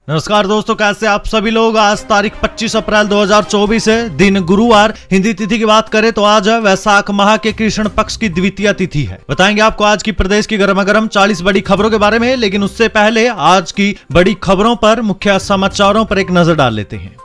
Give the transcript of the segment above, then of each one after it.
नमस्कार दोस्तों, कैसे आप सभी लोग। आज तारीख 25 अप्रैल 2024 है, दिन गुरुवार। हिंदी तिथि की बात करें तो आज वैशाख माह के कृष्ण पक्ष की द्वितीय तिथि है। बताएंगे आपको आज की प्रदेश की गर्मागर्म 40 बड़ी खबरों के बारे में, लेकिन उससे पहले आज की बड़ी खबरों पर, मुख्य समाचारों पर एक नजर डाल लेते हैं।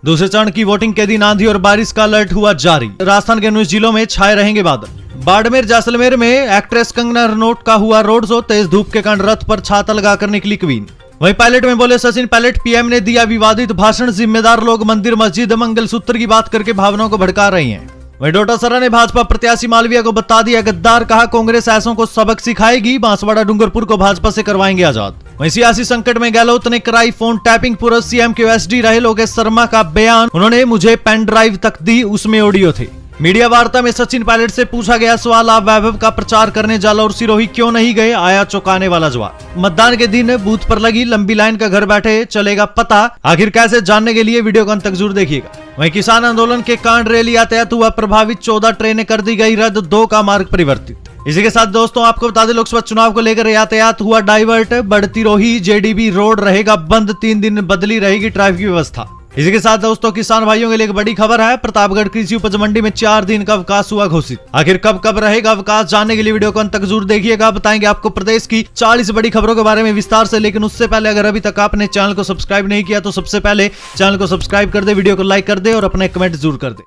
दूसरे चरण की वोटिंग के दिन आंधी और बारिश का अलर्ट हुआ जारी। राजस्थान के 19 जिलों में छाए रहेंगे बादल। बाड़मेर जैसलमेर में एक्ट्रेस कंगना रनौत का हुआ रोड शो। तेज धूप के कारण रथ पर छाता लगाकर निकली क्वीन। वहीं पायलट में बोले सचिन पायलट। पीएम ने दिया विवादित भाषण। जिम्मेदार लोग मंदिर मस्जिद मंगलसूत्र की बात करके भावनाओं को भड़का रही हैं। वहीं डोटासरा ने भाजपा प्रत्याशी मालवीय को बता दिया गद्दार। कहा कांग्रेस ऐसों को सबक सिखाएगी। बांसवाड़ा डूंगरपुर को भाजपा से करवाएंगे आजाद। वहीं सियासी संकट में गहलोत ने कराई फोन टैपिंग। पूर्व सीएम के ओएसडी रहे लोकेश शर्मा का बयान। उन्होंने मुझे पेन ड्राइव तक दी, उसमें ऑडियो थे। मीडिया वार्ता में सचिन पायलट से पूछा गया सवाल, आप वैभव का प्रचार करने जालौर सिरोही क्यों नहीं गए? आया चौंकाने वाला जवाब। मतदान के दिन बूथ पर लगी लंबी लाइन का घर बैठे चलेगा पता। आखिर कैसे, जानने के लिए वीडियो को अंत तक जरूर देखिएगा। वहीं किसान आंदोलन के कारण रेल यातायात हुआ प्रभावित। 14 ट्रेनें कर दी गई रद्द, 2 का मार्ग परिवर्तित। इसी के साथ दोस्तों आपको बता दें, लोकसभा चुनाव को लेकर यातायात हुआ डाइवर्ट। बढ़ती रोही जेडीबी रोड रहेगा बंद। 3 दिन बदली रहेगी ट्रैफिक की व्यवस्था। इसी के साथ दोस्तों किसान भाइयों के लिए एक बड़ी खबर है। प्रतापगढ़ कृषि उपज मंडी में 4 दिन का अवकाश हुआ घोषित। आखिर कब रहेगा अवकाश, जानने के लिए वीडियो को अंत तक जरूर देखिएगा। बताएंगे आपको प्रदेश की 40 बड़ी खबरों के बारे में विस्तार से, लेकिन उससे पहले अगर अभी तक आपने चैनल को सब्सक्राइब नहीं किया तो सबसे पहले चैनल को सब्सक्राइब कर दे, वीडियो को लाइक कर दे और अपने कमेंट जरूर कर दे।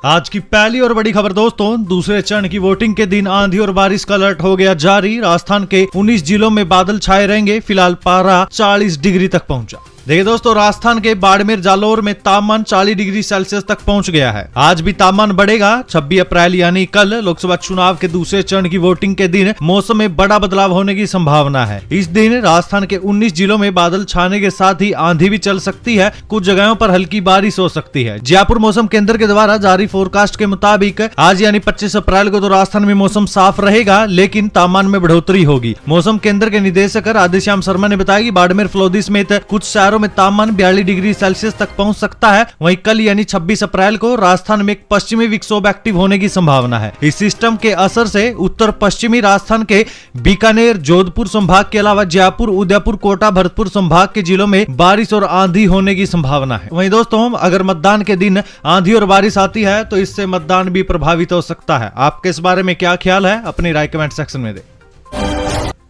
आज की पहली और बड़ी खबर दोस्तों, दूसरे चरण की वोटिंग के दिन आंधी और बारिश का अलर्ट हो गया जारी। राजस्थान के 19 जिलों में बादल छाए रहेंगे। फिलहाल पारा 40 डिग्री तक पहुंचा। देखिए दोस्तों, राजस्थान के बाड़मेर जालौर में तापमान 40 डिग्री सेल्सियस तक पहुंच गया है। आज भी तापमान बढ़ेगा। 26 अप्रैल यानी कल लोकसभा चुनाव के दूसरे चरण की वोटिंग के दिन मौसम में बड़ा बदलाव होने की संभावना है। इस दिन राजस्थान के 19 जिलों में बादल छाने के साथ ही आंधी भी चल सकती है। कुछ जगहों पर हल्की बारिश हो सकती है। जयपुर मौसम केंद्र के द्वारा जारी फोरकास्ट के मुताबिक आज यानी 25 अप्रैल को तो राजस्थान में मौसम साफ रहेगा, लेकिन तापमान में बढ़ोतरी होगी। मौसम केंद्र के निदेशक राधेश्याम शर्मा ने बताया कि बाड़मेर फलोदी समेत कुछ शहरों में तापमान 42 डिग्री सेल्सियस तक पहुंच सकता है। वहीं कल यानी 26 अप्रैल को राजस्थान में एक पश्चिमी विक्षोभ एक्टिव होने की संभावना है। इस सिस्टम के असर से उत्तर पश्चिमी राजस्थान के बीकानेर, जोधपुर संभाग के अलावा जयपुर, उदयपुर, कोटा, भरतपुर संभाग के जिलों में बारिश और आंधी होने की संभावना है। वहीं दोस्तों अगर मतदान के दिन आंधी और बारिश आती है तो इससे मतदान भी प्रभावित हो सकता है। आपके इस बारे में क्या ख्याल है, अपनी राय कमेंट सेक्शन में दें।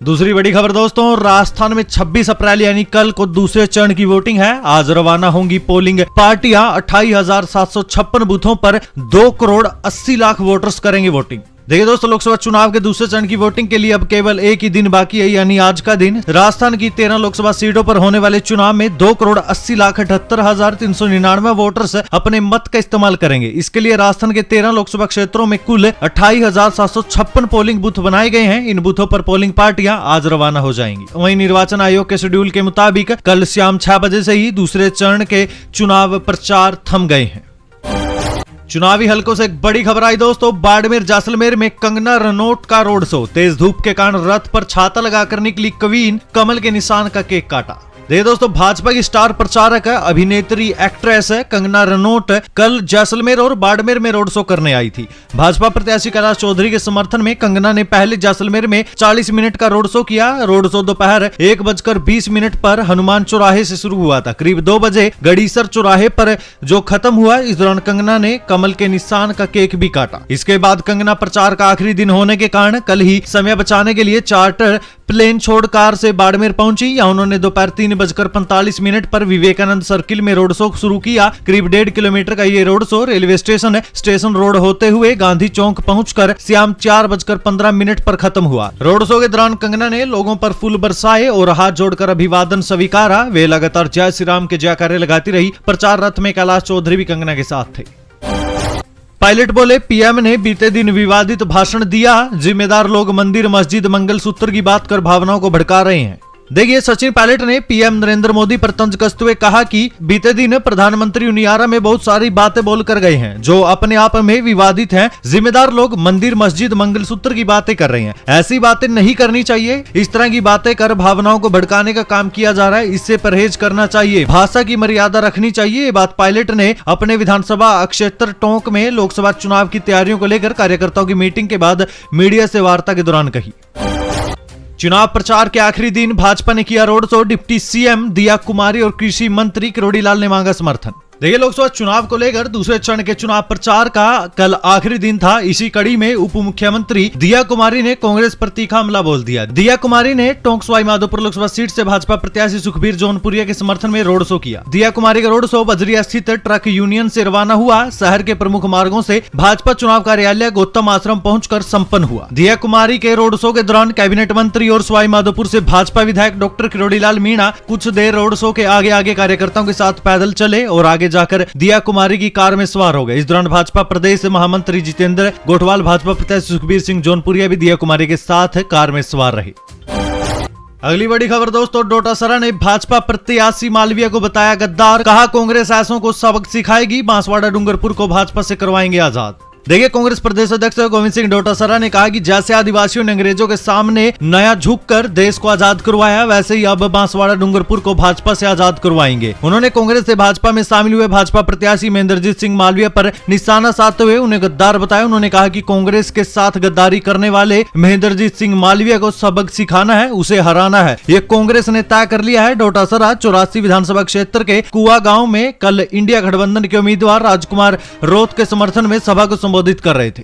दूसरी बड़ी खबर दोस्तों, राजस्थान में 26 अप्रैल यानी कल को दूसरे चरण की वोटिंग है। आज रवाना होंगी पोलिंग पार्टियां। 28,756 बूथों पर 2 करोड़ 80 लाख वोटर्स करेंगे वोटिंग। देखिए दोस्तों, लोकसभा चुनाव के दूसरे चरण की वोटिंग के लिए अब केवल एक ही दिन बाकी है, यानी आज का दिन। राजस्थान की 13 लोकसभा सीटों पर होने वाले चुनाव में 2 करोड़ 80 लाख 78,399 वोटर्स अपने मत का इस्तेमाल करेंगे। इसके लिए राजस्थान के 13 लोकसभा क्षेत्रों में कुल 28,756 पोलिंग बूथ बनाए गए हैं। इन बूथों पर पोलिंग पार्टियां आज रवाना हो जाएंगी। वहीं निर्वाचन आयोग के शेड्यूल के मुताबिक कल शाम 6 बजे से ही दूसरे चरण के चुनाव प्रचार थम गए हैं। चुनावी हलकों से एक बड़ी खबर आई दोस्तों, बाड़मेर जैसलमेर में कंगना रनौत का रोड शो। तेज धूप के कारण रथ पर छाता लगाकर निकली क्वीन। कमल के निशान का केक काटा। देखिए दोस्तों, भाजपा की स्टार प्रचारक है, अभिनेत्री एक्ट्रेस है कंगना रनौत कल जैसलमेर और बाड़मेर में रोड शो करने आई थी। भाजपा प्रत्याशी कैलाश चौधरी के समर्थन में कंगना ने पहले जैसलमेर में 40 मिनट का रोड शो किया। रोड शो दोपहर 1:20 पर हनुमान चौराहे से शुरू हुआ था। करीब 2 बजे गड़ीसर चौराहे पर जो खत्म हुआ। इस दौरान कंगना ने कमल के निशान का केक भी काटा। इसके बाद कंगना प्रचार का आखिरी दिन होने के कारण कल ही समय बचाने के लिए चार्टर प्लेन छोड़ कार से बाड़मेर पहुंची। यहाँ उन्होंने दोपहर 3:45 पर विवेकानंद सर्किल में रोड शो शुरू किया। करीब 1.5 किलोमीटर का ये road show railway station road होते हुए गांधी चौक पहुंचकर शाम 4:15 पर खत्म हुआ। रोड शो के दौरान कंगना ने लोगों पर फूल बरसाए और हाथ जोड़कर अभिवादन स्वीकारा। वे लगातार जय श्री राम के जयकारे लगाती रही। प्रचार रथ में कैलाश चौधरी भी कंगना के साथ थे। पायलट बोले पीएम ने बीते दिन विवादित भाषण दिया। जिम्मेदार लोग मंदिर मस्जिद मंगलसूत्र की बात कर भावनाओं को भड़का रहे हैं। देखिए, सचिन पायलट ने पीएम नरेंद्र मोदी पर तंज कसते हुए कहा कि बीते दिन प्रधानमंत्री उनियारा में बहुत सारी बातें बोलकर गए हैं जो अपने आप में विवादित हैं। जिम्मेदार लोग मंदिर मस्जिद मंगलसूत्र की बातें कर रहे हैं। ऐसी बातें नहीं करनी चाहिए। इस तरह की बातें कर भावनाओं को भड़काने का काम किया जा रहा है। इससे परहेज करना चाहिए। भाषा की मर्यादा रखनी चाहिए। ये बात पायलट ने अपने विधानसभा क्षेत्र टोंक में लोकसभा चुनाव की तैयारियों को लेकर कार्यकर्ताओं की मीटिंग के बाद मीडिया से वार्ता के दौरान कही। चुनाव प्रचार के आखिरी दिन भाजपा ने किया रोड शो। डिप्टी सीएम दिया कुमारी और कृषि मंत्री किरोड़ीलाल ने मांगा समर्थन। देखिए, लोकसभा चुनाव को लेकर दूसरे चरण के चुनाव प्रचार का कल आखिरी दिन था। इसी कड़ी में उप मुख्यमंत्री दिया कुमारी ने कांग्रेस पर तीखा हमला बोल दिया। दिया कुमारी ने टोंक सवाई माधोपुर लोकसभा सीट से भाजपा प्रत्याशी सुखबीर जौनपुरिया के समर्थन में रोड शो किया। दिया कुमारी का रोड शो बजरिया स्थित ट्रक यूनियन से रवाना हुआ। शहर के प्रमुख मार्गों से भाजपा चुनाव कार्यालय गौतम आश्रम पहुंचकर संपन्न हुआ। दिया कुमारी के रोड शो के दौरान कैबिनेट मंत्री और सवाई माधोपुर से भाजपा विधायक डॉक्टर किरोड़ीलाल मीणा कुछ देर रोड शो के आगे कार्यकर्ताओं के साथ पैदल चले और आगे जाकर दिया कुमारी की कार में सवार हो गए। इस दौरान भाजपा प्रदेश महामंत्री जितेंद्र गोठवाल, भाजपा प्रत्याशी सुखबीर सिंह जौनपुरिया भी दिया कुमारी के साथ कार में सवार रहे। अगली बड़ी खबर दोस्तों, डोटासरा ने भाजपा प्रत्याशी मालवीय को बताया गद्दार। कहा कांग्रेस ऐसों को सबक सिखाएगी, बांसवाड़ा डूंगरपुर को भाजपा से करवाएंगे आजाद। देखिए, कांग्रेस प्रदेश अध्यक्ष गोविंद सिंह डोटासरा ने कहा कि जैसे आदिवासियों ने अंग्रेजों के सामने नया झुककर देश को आजाद करवाया, वैसे ही अब बांसवाड़ा डूंगरपुर को भाजपा से आजाद करवाएंगे। उन्होंने कांग्रेस से भाजपा में शामिल हुए भाजपा प्रत्याशी महेंद्रजीत सिंह मालवीय पर निशाना साधते हुए उन्हें गद्दार बताया। उन्होंने कहा कि कांग्रेस के साथ गद्दारी करने वाले महेंद्रजीत सिंह मालवीय को सबक सिखाना है, उसे हराना है, ये कांग्रेस ने तय कर लिया है। डोटासरा 84 विधानसभा क्षेत्र के कुआ गाँव में कल इंडिया गठबंधन के उम्मीदवार राजकुमार रोत के समर्थन में सभा को संबोधित कर रहे थे।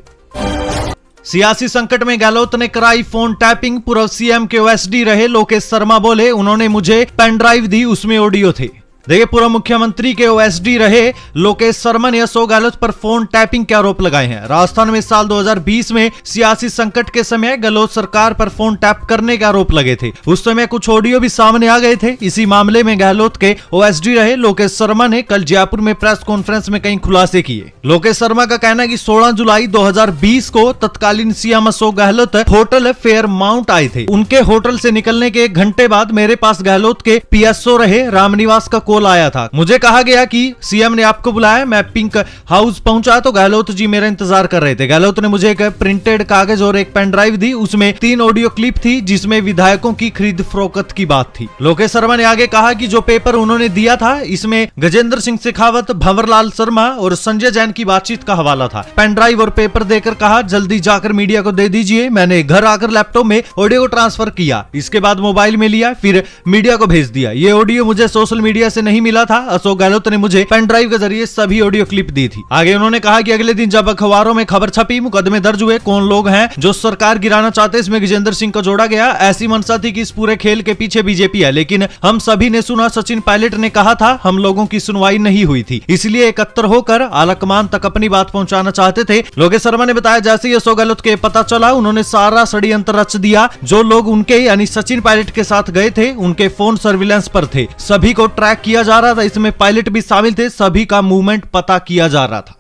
सियासी संकट में गहलोत ने कराई फोन टैपिंग। पूर्व सीएम के ओएसडी रहे लोकेश शर्मा बोले, उन्होंने मुझे पेन ड्राइव दी, उसमें ऑडियो थे। देखिए, पूर्व मुख्यमंत्री के ओएसडी रहे लोकेश शर्मा ने अशोक गहलोत पर फोन टैपिंग के आरोप लगाए हैं। राजस्थान में साल 2020 में सियासी संकट के समय गहलोत सरकार पर फोन टैप करने के आरोप लगे थे। उस समय कुछ ऑडियो भी सामने आ गए थे। इसी मामले में गहलोत के ओएसडी रहे लोकेश शर्मा ने कल जयपुर में प्रेस कॉन्फ्रेंस में कई खुलासे किए। लोकेश शर्मा का कहना है कि 16 जुलाई 2020 को तत्कालीन CM Ashok Gehlot hotel Fairmont आए थे। उनके होटल से निकलने के 1 घंटे बाद मेरे पास गहलोत के पीएसओ रहे रामनिवास का आया था। मुझे कहा गया कि सीएम ने आपको बुलाया। मैं पिंक हाउस पहुंचा तो गहलोत जी मेरा इंतजार कर रहे थे। गहलोत ने मुझे एक प्रिंटेड कागज और एक पेन ड्राइव दी, उसमें 3 ऑडियो क्लिप थी जिसमें विधायकों की खरीद फरोख्त की बात थी। लोकेश शर्मा ने आगे कहा कि जो पेपर उन्होंने दिया था इसमें गजेंद्र सिंह शेखावत, भंवरलाल शर्मा और संजय जैन की बातचीत का हवाला था। पेन ड्राइव और पेपर देकर कहा जल्दी जाकर मीडिया को दे दीजिए। मैंने घर आकर लैपटॉप में ऑडियो को ट्रांसफर किया, इसके बाद मोबाइल में लिया, फिर मीडिया को भेज दिया। ये ऑडियो मुझे सोशल मीडिया से नहीं मिला था। अशोक गहलोत ने मुझे पेन ड्राइव के जरिए सभी ऑडियो क्लिप दी थी। आगे उन्होंने कहा कि अगले दिन जब अखबारों में खबर छपी, मुकदमे दर्ज हुए, कौन लोग हैं जो सरकार गिराना चाहते, इसमें गजेंद्र सिंह को जोड़ा गया। ऐसी मंशा थी कि इस पूरे खेल के पीछे बीजेपी है, लेकिन हम सभी ने सुना। सचिन पायलट ने कहा था हम लोगों की सुनवाई नहीं हुई थी, इसलिए एकत्र होकर आलाकमान तक अपनी बात पहुंचाना चाहते थे। लोकेश शर्मा ने बताया जैसे ही अशोक गहलोत के पता चला, उन्होंने सारा षड्यंत्र रच दिया। जो लोग उनके यानी सचिन पायलट के साथ गए थे उनके फोन सर्विलांस पर थे, सभी को ट्रैक किया जा रहा था। इसमें पायलट भी शामिल थे, सभी का मूवमेंट पता किया जा रहा था।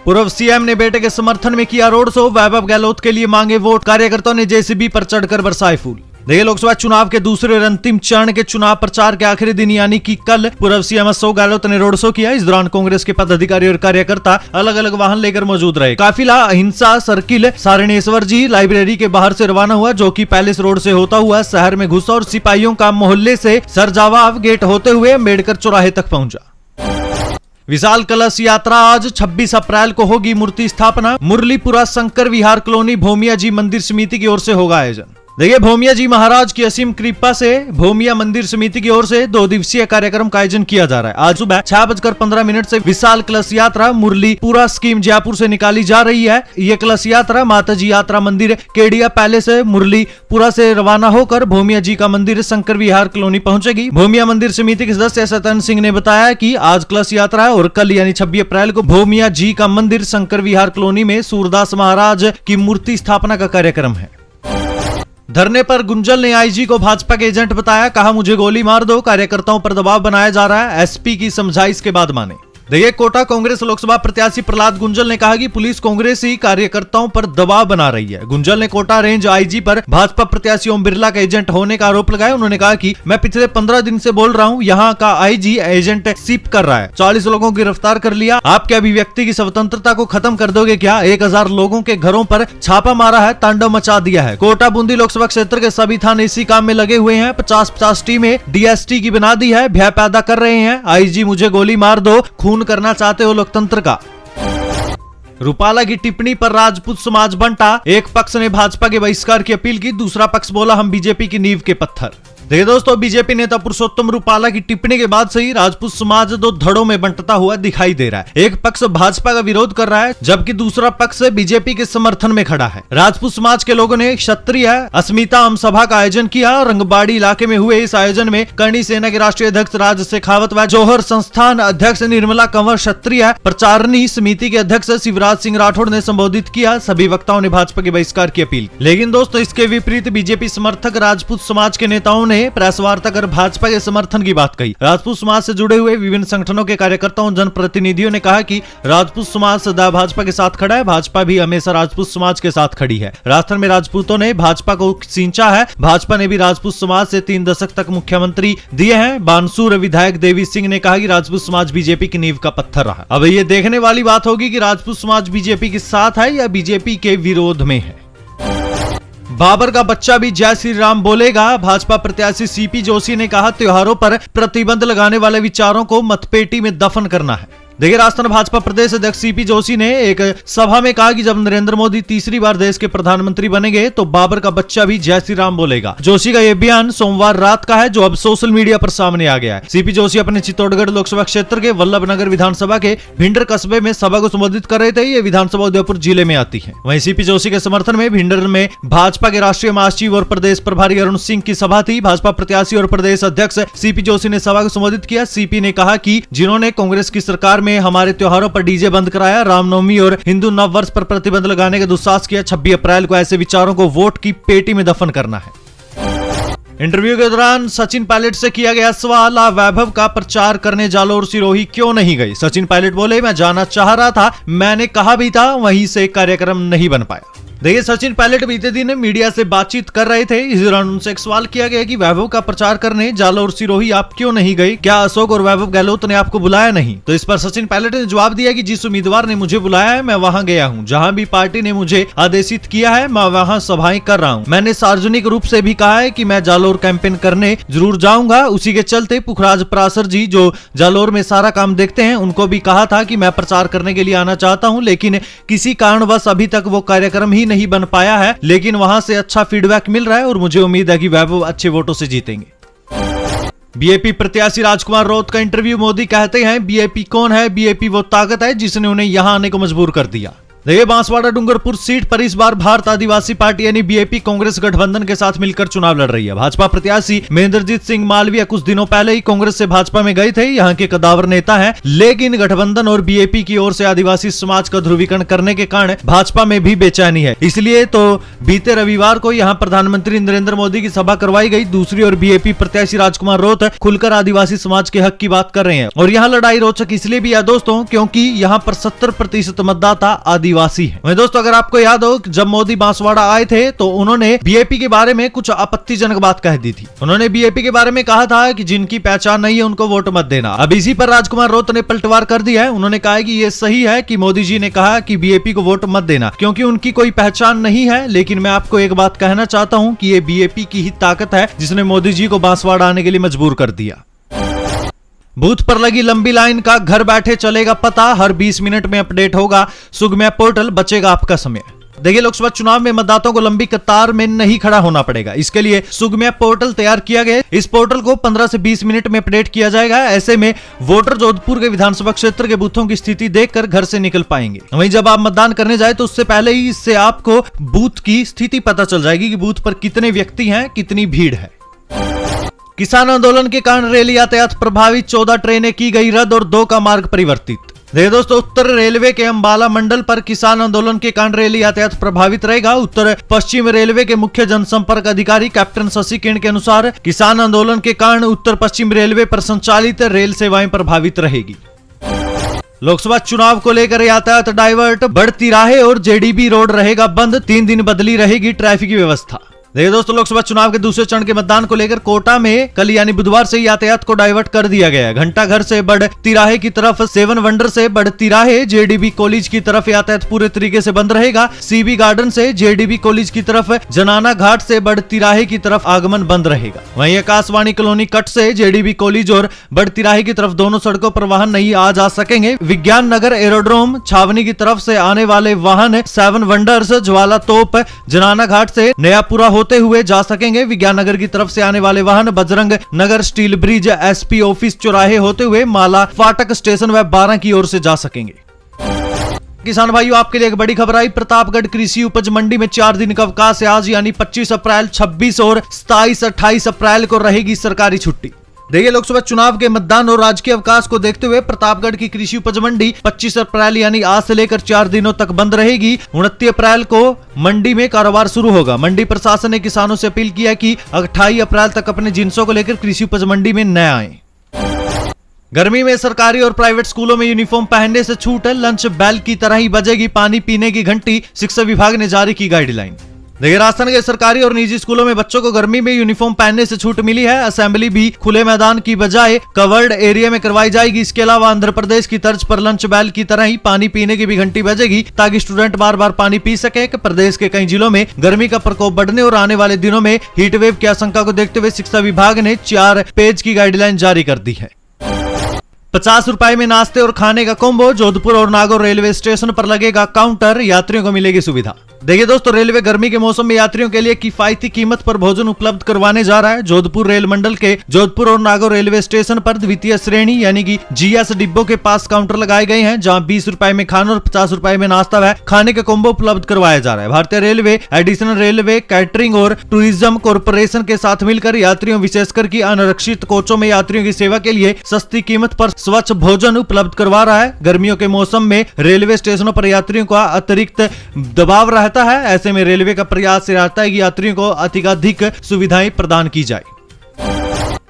पूर्व सीएम ने बेटे के समर्थन में किया रोड शो। वैभव गहलोत के लिए मांगे वोट। कार्यकर्ताओं ने जेसीबी पर चढ़कर बरसाए फूल। देखिए, लोकसभा चुनाव के दूसरे और अंतिम चरण के चुनाव प्रचार के आखिरी दिन यानी कि कल पूर्व सीएम अशोक गहलोत ने रोड शो किया। इस दौरान कांग्रेस के पदाधिकारी और कार्यकर्ता अलग अलग वाहन लेकर मौजूद रहे। काफिला अहिंसा सर्किल सारणेश्वर जी लाइब्रेरी के बाहर से रवाना हुआ, जो कि पैलेस रोड से होता हुआ शहर में घुसा और सिपाहियों का मोहल्ले से सरजवाब गेट होते हुए अम्बेडकर चौराहे तक पहुंचा। विशाल कलश यात्रा आज 26 अप्रैल को होगी मूर्ति स्थापना। मुरलीपुरा शंकर विहार कॉलोनी भोमिया जी मंदिर समिति की ओर से होगा आयोजन। देखिए, भोमिया जी महाराज की असीम कृपा से भोमिया मंदिर समिति की ओर से 2 दिवसीय कार्यक्रम का आयोजन किया जा रहा है। आज सुबह 6:15 से विशाल कलश यात्रा मुरलीपुरा स्कीम जयपुर से निकाली जा रही है। ये कलश यात्रा माताजी यात्रा मंदिर केडिया पैलेस मुरलीपुरा से रवाना होकर भोमिया जी का मंदिर शंकर विहार कॉलोनी पहुंचेगी। भोमिया मंदिर समिति के सदस्य सतन सिंह ने बताया कि आज कलश यात्रा है और कल यानी 26 अप्रैल को भोमिया जी का मंदिर शंकर विहार कॉलोनी में सूरदास महाराज की मूर्ति स्थापना का कार्यक्रम है। धरने पर गुंजल ने आईजी को भाजपा के एजेंट बताया। कहा मुझे गोली मार दो, कार्यकर्ताओं पर दबाव बनाया जा रहा है, एसपी की समझाइश के बाद माने। देखिए, कोटा कांग्रेस लोकसभा प्रत्याशी प्रहलाद गुंजल ने कहा कि पुलिस कांग्रेसी कार्यकर्ताओं पर दबाव बना रही है। गुंजल ने कोटा रेंज आईजी पर भाजपा प्रत्याशी ओम बिरला का एजेंट होने का आरोप लगाया। उन्होंने कहा कि मैं पिछले 15 दिन से बोल रहा हूं, यहां का आईजी एजेंट शिप कर रहा है। 40 लोगों को गिरफ्तार कर लिया। आपके अभिव्यक्ति की स्वतंत्रता को खत्म कर दोगे क्या? 1000 लोगों के घरों पर छापा मारा है, तांडव मचा दिया है। कोटा बूंदी लोकसभा क्षेत्र के सभी थाने इसी काम में लगे हुए हैं। 50-50 टीमें डीएसटी की बना दी है, भय पैदा कर रहे हैं। आईजी मुझे गोली मार दो, खून करना चाहते हो लोकतंत्र का। रूपाला की टिप्पणी पर राजपूत समाज बंटा। एक पक्ष ने भाजपा के बहिष्कार की अपील की, दूसरा पक्ष बोला हम बीजेपी की नींव के पत्थर। देखिए दोस्तों, बीजेपी नेता पुरुषोत्तम रूपाला की टिप्पणी के बाद से ही राजपूत समाज दो धड़ों में बंटता हुआ दिखाई दे रहा है। एक पक्ष भाजपा का विरोध कर रहा है, जबकि दूसरा पक्ष बीजेपी के समर्थन में खड़ा है। राजपूत समाज के लोगों ने क्षत्रिय अस्मिता आम सभा का आयोजन किया। रंगबाड़ी इलाके में हुए इस आयोजन में करणी सेना के राष्ट्रीय अध्यक्ष राज शेखावत व जौहर संस्थान अध्यक्ष निर्मला कंवर, क्षत्रिय प्रचारणी समिति के अध्यक्ष शिवराज सिंह राठौड़ ने संबोधित किया। सभी वक्ताओं ने भाजपा के बहिष्कार की अपील। लेकिन दोस्तों, इसके विपरीत बीजेपी समर्थक राजपूत समाज के नेताओं ने प्रेस वार्ता कर भाजपा के समर्थन की बात कही। राजपूत समाज से जुड़े हुए विभिन्न संगठनों के कार्यकर्ताओं, जनप्रतिनिधियों ने कहा कि राजपूत समाज सदा भाजपा के साथ खड़ा है, भाजपा भी हमेशा राजपूत समाज के साथ खड़ी है। राजस्थान में राजपूतों ने भाजपा को सींचा है। भाजपा ने भी राजपूत समाज से 3 दशक तक मुख्यमंत्री दिए हैं। बानसूर विधायक देवी सिंह ने कहा कि राजपूत समाज बीजेपी की नींव का पत्थर रहा। अब ये देखने वाली बात होगी कि राजपूत समाज बीजेपी के साथ है या बीजेपी के विरोध में है। बाबर का बच्चा भी जय श्री राम बोलेगा। भाजपा प्रत्याशी सीपी जोशी ने कहा त्योहारों पर प्रतिबंध लगाने वाले विचारों को मतपेटी में दफन करना है। देखिए, राजस्थान भाजपा प्रदेश अध्यक्ष सीपी जोशी ने एक सभा में कहा कि जब नरेंद्र मोदी तीसरी बार देश के प्रधानमंत्री बनेंगे तो बाबर का बच्चा भी जय श्री राम बोलेगा। जोशी का यह बयान सोमवार रात का है, जो अब सोशल मीडिया पर सामने आ गया है। सीपी जोशी अपने चित्तौड़गढ़ लोकसभा क्षेत्र के वल्लभनगर विधानसभा के भिंडर कस्बे में सभा को संबोधित कर रहे थे। ये विधानसभा उदयपुर जिले में आती है। वहीं सीपी जोशी के समर्थन में भिंडर में भाजपा के राष्ट्रीय महासचिव और प्रदेश प्रभारी अरुण सिंह की सभा थी। भाजपा प्रत्याशी और प्रदेश अध्यक्ष सीपी जोशी ने सभा को संबोधित किया। सीपी ने कहा कि जिन्होंने कांग्रेस की सरकार में हमारे त्योहारों पर डीजे बंद कराया, रामनवमी और हिंदू नव वर्ष पर प्रतिबंध लगाने का दुस्साहस किया, 26 अप्रैल को ऐसे विचारों को वोट की पेटी में दफन करना है। इंटरव्यू के दौरान सचिन पायलट से किया गया सवाल, वैभव का प्रचार करने जालोर सिरोही क्यों नहीं गई? सचिन पायलट बोले, मैं जाना चाह रहा था, मैंने कहा भी था, वहीं से कार्यक्रम नहीं बन पाया। देखिए, सचिन पायलट बीते दिन मीडिया से बातचीत कर रहे थे। इस दौरान उनसे एक सवाल किया गया कि वैभव का प्रचार करने जालोर सिरोही आप क्यों नहीं गए? क्या अशोक और वैभव गहलोत ने आपको बुलाया नहीं? तो इस पर सचिन पायलट ने जवाब दिया कि जिस उम्मीदवार ने मुझे बुलाया है मैं वहां गया हूं। जहां भी पार्टी ने मुझे आदेशित किया है मैं वहां सभाएं कर रहा हूं। मैंने सार्वजनिक रूप से भी कहा है कि मैं जालोर कैंपेन करने जरूर जाऊंगा। उसी के चलते पुखराज पराशर जी, जो जालोर में सारा काम देखते हैं, उनको भी कहा था कि मैं प्रचार करने के लिए आना चाहता हूं, लेकिन किसी कारणवश अभी तक वो कार्यक्रम ही नहीं बन पाया है। लेकिन वहां से अच्छा फीडबैक मिल रहा है और मुझे उम्मीद है कि वैभव अच्छे वोटों से जीतेंगे। बीएपी प्रत्याशी राजकुमार राउत का इंटरव्यू। मोदी कहते हैं बीएपी कौन है? बीएपी वो ताकत है जिसने उन्हें यहां आने को मजबूर कर दिया। देखिए, बांसवाड़ा डूंगरपुर सीट पर इस बार भारत आदिवासी पार्टी यानी बीएपी कांग्रेस गठबंधन के साथ मिलकर चुनाव लड़ रही है। भाजपा प्रत्याशी महेंद्रजीत सिंह मालवीय कुछ दिनों पहले ही कांग्रेस से भाजपा में गए थे। यहाँ के कदावर नेता हैं, लेकिन गठबंधन और बीएपी की ओर से आदिवासी समाज का ध्रुवीकरण करने के कारण भाजपा में भी बेचैनी है। इसलिए तो बीते रविवार को यहाँ प्रधानमंत्री नरेंद्र मोदी की सभा करवाई गई। दूसरी ओर बीएपी प्रत्याशी राजकुमार राउत खुलकर आदिवासी समाज के हक की बात कर रहे हैं। और यहाँ लड़ाई रोचक इसलिए भी है दोस्तों, क्योंकि यहाँ पर 70% मतदाता आदिवासी है। दोस्तों, अगर आपको याद हो, जब मोदी बांसवाड़ा आए थे तो उन्होंने बीएपी के बारे में कुछ आपत्तिजनक बात कह दी थी। उन्होंने बीएपी के बारे में कहा था कि जिनकी पहचान नहीं है उनको वोट मत देना। अब इसी पर राजकुमार राउत ने पलटवार कर दिया है। उन्होंने कहा कि ये सही है कि मोदी जी ने कहा कि बीएपी को वोट मत देना क्योंकि उनकी कोई पहचान नहीं है, लेकिन मैं आपको एक बात कहना चाहता हूं कि ये बीएपी की ही ताकत है जिसने मोदी जी को बांसवाड़ा आने के लिए मजबूर कर दिया। बूथ पर लगी लंबी लाइन का घर बैठे चलेगा पता, हर 20 मिनट में अपडेट होगा सुगम्या पोर्टल, बचेगा आपका समय। देखिए, लोकसभा चुनाव में मतदाताओं को लंबी कतार में नहीं खड़ा होना पड़ेगा। इसके लिए सुगम्या पोर्टल तैयार किया गया। इस पोर्टल को 15 से 20 मिनट में अपडेट किया जाएगा। ऐसे में वोटर जोधपुर के विधानसभा क्षेत्र के बूथों की स्थिति देखकर घर से निकल पाएंगे। वहीं जब आप मतदान करने जाए तो उससे पहले ही इससे आपको बूथ की स्थिति पता चल जाएगी कि बूथ पर कितने व्यक्ति हैं, कितनी भीड़ है। किसान आंदोलन के कारण रेल यातायात प्रभावित, 14 ट्रेनें की गई रद्द और 2 का मार्ग परिवर्तित। देखिए दोस्तों, उत्तर रेलवे के अंबाला मंडल पर किसान आंदोलन के कारण रेल यातायात प्रभावित रहेगा। उत्तर पश्चिम रेलवे के मुख्य जनसंपर्क अधिकारी कैप्टन शशि किरण के अनुसार किसान आंदोलन के कारण उत्तर पश्चिम रेलवे पर संचालित रेल सेवाएं प्रभावित रहेगी। लोकसभा चुनाव को लेकर यातायात डाइवर्ट, बड़ तिराहे और जेडीबी रोड रहेगा बंद, 3 दिन बदली रहेगी ट्रैफिक व्यवस्था। देखिए दोस्तों, लोकसभा चुनाव के दूसरे चरण के मतदान को लेकर कोटा में कल यानी बुधवार से यातायात को डाइवर्ट कर दिया गया है। घंटा घर से बड़ तिराहे की तरफ, सेवन वंडर से बड़ तिराहे, जेडीबी कॉलेज की तरफ यातायात पूरे तरीके से बंद रहेगा। सीबी गार्डन से जेडीबी कॉलेज की तरफ, जनाना घाट से बड़ तिराहे की तरफ आगमन बंद रहेगा। वहीं आकाशवाणी कॉलोनी कट से जेडीबी कॉलेज और बड़ तिराहे की तरफ दोनों सड़कों पर वाहन नहीं आ जा सकेंगे। विज्ञान नगर एरोड्रोम छावनी की तरफ से आने वाले वाहन सेवन वंडर्स, ज्वाला तोप, जनाना घाट से नयापुरा होते हुए जा सकेंगे। विज्ञान नगर की तरफ से आने वाले वाहन Bajrang Nagar, steel bridge, SP office चौराहे होते हुए माला फाटक स्टेशन व 12 की ओर से जा सकेंगे। किसान भाइयों, आपके लिए एक बड़ी खबर आई। प्रतापगढ़ कृषि उपज मंडी में 4 दिन का अवकाश है। आज यानी 25 अप्रैल, 26 और 27-28 अप्रैल को रहेगी सरकारी छुट्टी। देखिए, लोकसभा चुनाव के मतदान और राजकीय अवकाश को देखते हुए प्रतापगढ़ की कृषि उपज मंडी 25 अप्रैल यानी आज से लेकर 4 दिनों तक बंद रहेगी। 29 अप्रैल को मंडी में कारोबार शुरू होगा। मंडी प्रशासन ने किसानों से अपील किया कि 28 अप्रैल तक अपने जिन्सों को लेकर कृषि उपज मंडी में न आए। गर्मी में सरकारी और प्राइवेट स्कूलों में यूनिफॉर्म पहनने से छूट है। लंच बेल की तरह ही बजेगी पानी पीने की घंटी, शिक्षा विभाग ने जारी की गाइडलाइन। देखिए, राजस्थान के सरकारी और निजी स्कूलों में बच्चों को गर्मी में यूनिफॉर्म पहनने से छूट मिली है। असेंबली भी खुले मैदान की बजाय कवर्ड एरिया में करवाई जाएगी। इसके अलावा आंध्र प्रदेश की तर्ज पर लंच बेल की तरह ही पानी पीने की भी घंटी बजेगी, ताकि स्टूडेंट बार बार पानी पी सके। प्रदेश के कई जिलों में गर्मी का प्रकोप बढ़ने और आने वाले दिनों में हीट वेव की आशंका को देखते हुए शिक्षा विभाग ने 4 पेज की गाइडलाइन जारी कर दी है। 50 रुपए में नाश्ते और खाने का कॉम्बो। जोधपुर और नागौर रेलवे स्टेशन पर लगेगा काउंटर, यात्रियों को मिलेगी सुविधा। देखिए दोस्तों, रेलवे गर्मी के मौसम में यात्रियों के लिए किफायती कीमत पर भोजन उपलब्ध करवाने जा रहा है। जोधपुर रेल मंडल के जोधपुर और नागौर रेलवे स्टेशन पर द्वितीय श्रेणी यानी कि जीएस डिब्बों के पास काउंटर लगाए गए हैं, जहां 20 रुपए में खाना और 50 रुपए में नाश्ता व खाने का कॉम्बो उपलब्ध करवाया जा रहा है। भारतीय रेलवे, एडिशनल रेलवे, कैटरिंग और टूरिज्म कॉर्पोरेशन के साथ मिलकर यात्रियों, विशेषकर की अनारक्षित कोचों में यात्रियों की सेवा के लिए सस्ती कीमत पर स्वच्छ भोजन उपलब्ध करवा रहा है। गर्मियों के मौसम में रेलवे स्टेशनों पर यात्रियों का अतिरिक्त दबाव रहता है। ऐसे में रेलवे का प्रयास रहता है कि यात्रियों को अधिकाधिक सुविधाएं प्रदान की जाए।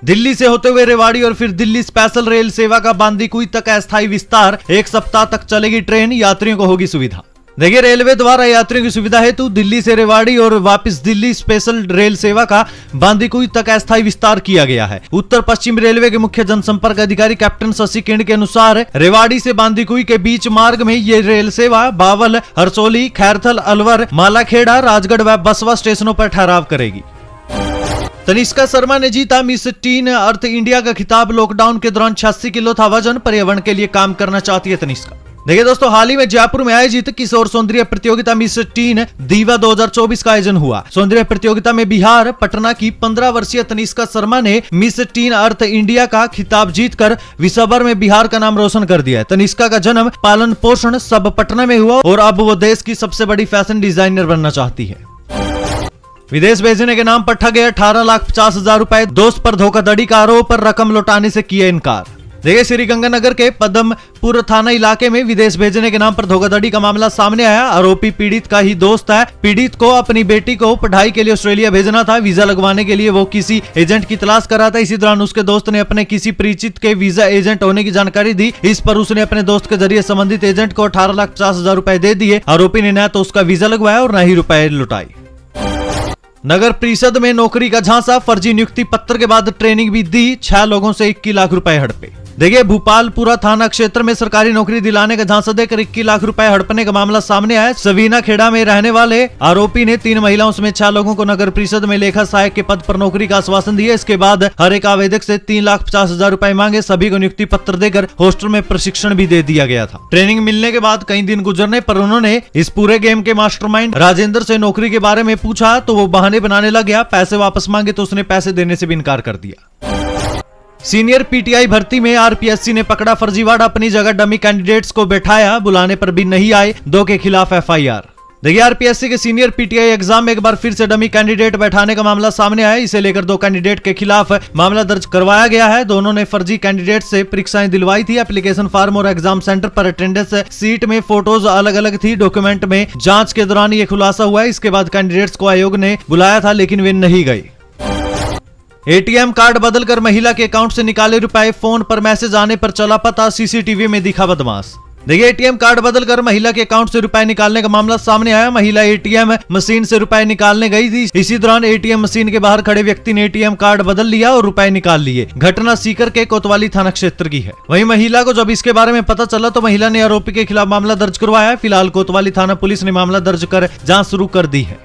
दिल्ली से होते हुए रेवाड़ी और फिर दिल्ली स्पेशल रेल सेवा का बांदीकुई तक अस्थायी विस्तार। 1 सप्ताह तक चलेगी ट्रेन, यात्रियों को होगी सुविधा। देखिए, रेलवे द्वारा यात्रियों की सुविधा हेतु दिल्ली से रेवाड़ी और वापस दिल्ली स्पेशल रेल सेवा का बांदीकुई तक अस्थायी विस्तार किया गया है। उत्तर पश्चिम रेलवे के मुख्य जनसंपर्क अधिकारी कैप्टन शशि किरण के अनुसार रेवाड़ी से बांदीकुई के बीच मार्ग में ये रेल सेवा बावल, हरसोली, खैरथल, अलवर, मालाखेड़ा, राजगढ़ व बसवा स्टेशनों पर ठहराव करेगी। तनिष्का शर्मा ने जीता मिस टीन अर्थ इंडिया का खिताब। लॉकडाउन के दौरान 86 किलो था वजन। पर्यावरण के लिए काम करना चाहती है तनिष्का। देखिए दोस्तों, हाल ही में जयपुर में आयोजित किशोर सौंदर्य प्रतियोगिता मिस टीन दीवा 2024 का आयोजन हुआ। सौंदर्य प्रतियोगिता में बिहार पटना की 15 वर्षीय तनिष्का शर्मा ने मिस टीन अर्थ इंडिया का खिताब जीतकर विश्व भर में बिहार का नाम रोशन कर दिया है। तनिष्का का जन्म, पालन पोषण सब पटना में हुआ और अब वो देश की सबसे बड़ी फैशन डिजाइनर बनना चाहती है। विदेश भेजने के नाम पर ठगे 18,50,000 रुपए। दोस्त पर धोखाधड़ी का आरोप पर रकम लौटाने से किया इनकार। देखिए, श्रीगंगानगर के पदमपुर थाना इलाके में विदेश भेजने के नाम पर धोखाधड़ी का मामला सामने आया। आरोपी पीड़ित का ही दोस्त है। पीड़ित को अपनी बेटी को पढ़ाई के लिए ऑस्ट्रेलिया भेजना था। वीजा लगवाने के लिए वो किसी एजेंट की तलाश कर रहा था। इसी दौरान उसके दोस्त ने अपने किसी परिचित के वीजा एजेंट होने की जानकारी दी। इस पर उसने अपने दोस्त के जरिए संबंधित एजेंट को 18,50,000 रुपए दे दिए। आरोपी ने न तो उसका वीजा लगवाया और न ही रुपए लुटाए। नगर परिषद में नौकरी का झांसा। फर्जी नियुक्ति पत्र के बाद ट्रेनिंग भी दी। 6 लोगों से 21 लाख रुपए हड़पे। देखिए, भोपालपुरा थाना क्षेत्र में सरकारी नौकरी दिलाने का झांसा देकर 21 लाख रुपए हड़पने का मामला सामने आया। सवीना खेड़ा में रहने वाले आरोपी ने 3 महिलाओं समेत 6 लोगों को नगर परिषद में लेखा सहायक के पद पर नौकरी का आश्वासन दिया। इसके बाद हर एक आवेदक से 3,50,000 रुपए मांगे। सभी को नियुक्ति पत्र देकर हॉस्टल में प्रशिक्षण भी दे दिया गया था। ट्रेनिंग मिलने के बाद कई दिन गुजरने पर उन्होंने इस पूरे गेम के मास्टरमाइंड राजेंद्र से नौकरी के बारे में पूछा तो वो बहाने बनाने लग गया। पैसे वापस मांगे तो उसने पैसे देने से भी इनकार कर दिया। सीनियर पीटीआई भर्ती में आरपीएससी ने पकड़ा फर्जीवाड़ा। अपनी जगह डमी कैंडिडेट्स को बैठाया, बुलाने पर भी नहीं आए। 2 के खिलाफ एफआईआर। देखिए, आरपीएससी के सीनियर पीटीआई एग्जाम में एक बार फिर से डमी कैंडिडेट बैठाने का मामला सामने आया। इसे लेकर 2 कैंडिडेट के खिलाफ मामला दर्ज करवाया गया है। दोनों ने फर्जी कैंडिडेट से परीक्षाएं दिलवाई थी। एप्लीकेशन फॉर्म और एग्जाम सेंटर पर अटेंडेंस सीट में फोटोज अलग अलग थी। डॉक्यूमेंट में जांच के दौरान ये खुलासा हुआ है। इसके बाद कैंडिडेट्स को आयोग ने बुलाया था, लेकिन वे नहीं गए। एटीएम कार्ड बदलकर महिला के अकाउंट से निकाले रुपए। फोन पर मैसेज आने पर चला पता। सीसीटीवी में दिखा बदमाश। देखिए एटीएम कार्ड बदलकर महिला के अकाउंट से रुपए निकालने का मामला सामने आया। महिला एटीएम मशीन से रुपए निकालने गई थी। इसी दौरान एटीएम मशीन के बाहर खड़े व्यक्ति ने एटीएम कार्ड बदल लिया और रुपए निकाल लिए। घटना सीकर के कोतवाली थाना क्षेत्र की है। वहीं महिला को जब इसके बारे में पता चला तो महिला ने आरोपी के खिलाफ मामला दर्ज करवाया है। फिलहाल कोतवाली थाना पुलिस ने मामला दर्ज कर जांच शुरू कर दी है।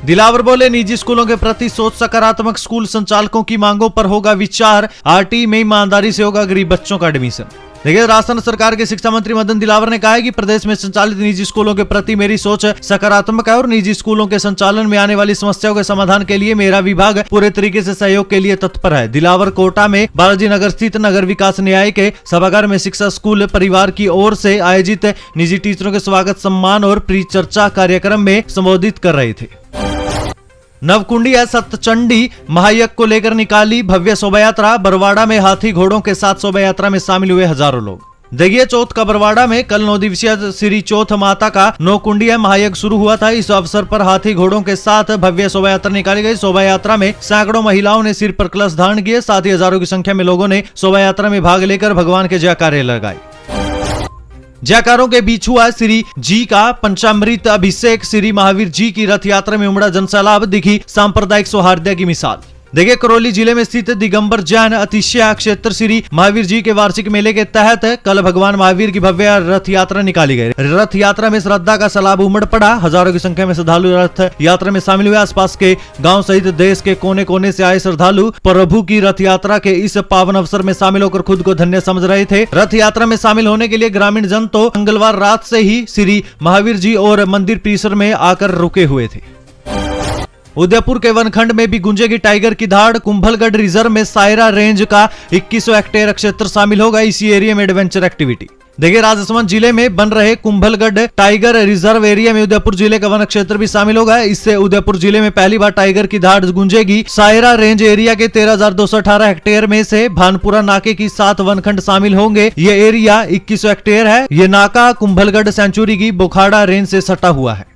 दिलावर बोले, निजी स्कूलों के प्रति सोच सकारात्मक, स्कूल संचालकों की मांगों पर होगा विचार, आरटी में ईमानदारी से होगा गरीब बच्चों का एडमिशन। देखिए राजस्थान सरकार के शिक्षा मंत्री मदन दिलावर ने कहा है कि प्रदेश में संचालित निजी स्कूलों के प्रति मेरी सोच सकारात्मक है और निजी स्कूलों के संचालन में आने वाली समस्याओं के समाधान के लिए मेरा विभाग पूरे तरीके से सहयोग के लिए तत्पर है। दिलावर कोटा में बालाजी नगर स्थित नगर विकास न्याय के सभागार में शिक्षा स्कूल परिवार की ओर से आयोजित निजी टीचरों के स्वागत सम्मान और परिचर्चा कार्यक्रम में संबोधित कर रहे थे। नवकुंडिया सप्तचंडी महायज्ञ को लेकर निकाली भव्य शोभा यात्रा। बरवाड़ा में हाथी घोड़ों के साथ शोभा यात्रा में शामिल हुए हजारों लोग। देखिए चौथ का बरवाड़ा में कल 9 दिवसीय श्री चौथ माता का नवकुंडिया महायज्ञ शुरू हुआ था। इस अवसर पर हाथी घोड़ों के साथ भव्य शोभा यात्रा निकाली गई। शोभा यात्रा में सैकड़ों महिलाओं ने सिर पर कलश धारण किए। साथ ही हजारों की संख्या में लोगों ने शोभा यात्रा में भाग लेकर भगवान के जयकारे लगाए। जयकारों के बीच हुआ श्री जी का पंचामृत अभिषेक। श्री महावीर जी की रथ यात्रा में उमड़ा जनसैलाब, दिखी सांप्रदायिक सौहार्द की मिसाल। देखिए करौली जिले में स्थित दिगंबर जैन अतिशय क्षेत्र श्री महावीर जी के वार्षिक मेले के तहत कल भगवान महावीर की भव्य रथ यात्रा निकाली गई। रथ यात्रा में श्रद्धा का सैलाब उमड़ पड़ा। हजारों की संख्या में श्रद्धालु रथ यात्रा में शामिल हुए। आसपास के गांव सहित देश के कोने कोने से आए श्रद्धालु प्रभु की रथ यात्रा के इस पावन अवसर में शामिल होकर खुद को धन्य समझ रहे थे। रथ यात्रा में शामिल होने के लिए ग्रामीण जन तो मंगलवार रात से ही श्री महावीर जी और मंदिर परिसर में आकर रुके हुए थे। उदयपुर के वनखंड में भी गूंजेगी टाइगर की धाड़। कुंभलगढ़ रिजर्व में सायरा रेंज का 2100 हेक्टेयर क्षेत्र शामिल होगा। इसी एरिया में एडवेंचर एक्टिविटी। देखिए राजस्थान जिले में बन रहे कुंभलगढ़ टाइगर रिजर्व एरिया में उदयपुर जिले का वन क्षेत्र भी शामिल होगा। इससे उदयपुर जिले में पहली बार टाइगर की धाड़ गूंजेगी। सायरा रेंज एरिया के 13,218 हेक्टेयर में से भानपुरा नाके की 7 वनखंड शामिल होंगे। ये एरिया 2100 हेक्टेयर है। ये नाका कुंभलगढ़ सेंचुरी की बोखाड़ा रेंज से सटा हुआ है।